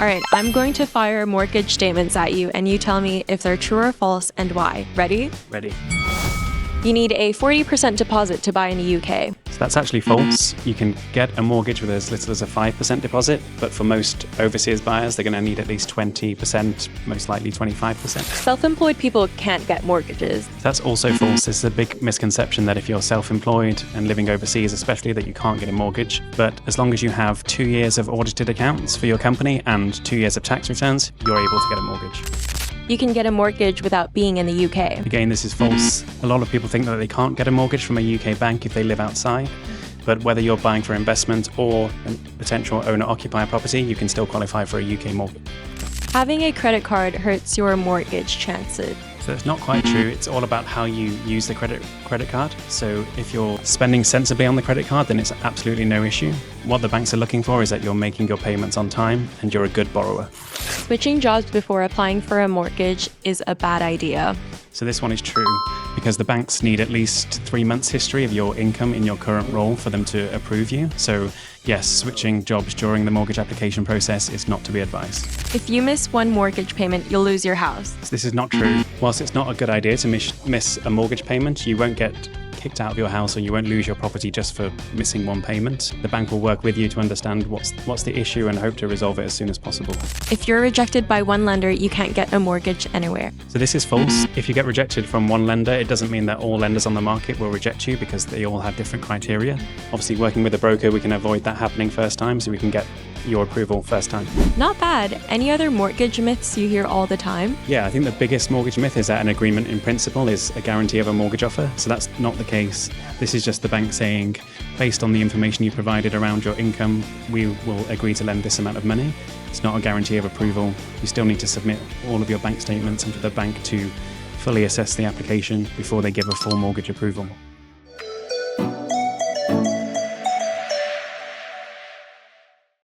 All right, I'm going to fire mortgage statements at you, and you tell me if they're true or false and why. Ready? Ready. You need a 40% deposit to buy in the UK. So that's actually false. You can get a mortgage with as little as a 5% deposit, but for most overseas buyers, they're going to need at least 20%, most likely 25%. Self-employed people can't get mortgages. That's also false. This is a big misconception that if you're self-employed and living overseas, especially, that you can't get a mortgage. But as long as you have 2 years of audited accounts for your company and 2 years of tax returns, you're able to get a mortgage. You can get a mortgage without being in the UK. Again, this is false. A lot of people think that they can't get a mortgage from a UK bank if they live outside. But whether you're buying for investment or a potential owner-occupier property, you can still qualify for a UK mortgage. Having a credit card hurts your mortgage chances. So it's not quite true. It's all about how you use the credit card. So if you're spending sensibly on the credit card, then it's absolutely no issue. What the banks are looking for is that you're making your payments on time and you're a good borrower. Switching jobs before applying for a mortgage is a bad idea. So this one is true because the banks need at least 3 months history of your income in your current role for them to approve you. So yes, switching jobs during the mortgage application process is not to be advised. If you miss one mortgage payment, you'll lose your house. This is not true. Whilst it's not a good idea to miss a mortgage payment, you won't get kicked out of your house or you won't lose your property just for missing one payment. The bank will work with you to understand what's the issue and hope to resolve it as soon as possible. If you're rejected by one lender, you can't get a mortgage anywhere. So this is false. If you get rejected from one lender, it doesn't mean that all lenders on the market will reject you because they all have different criteria. Obviously, working with a broker, we can avoid that happening first time, so we can get your approval first time. Not bad. Any other mortgage myths you hear all the time? Yeah, I think the biggest mortgage myth is that an agreement in principle is a guarantee of a mortgage offer. So that's not the case. This is just the bank saying, based on the information you provided around your income, we will agree to lend this amount of money. It's not a guarantee of approval. You still need to submit all of your bank statements and for the bank to fully assess the application before they give a full mortgage approval.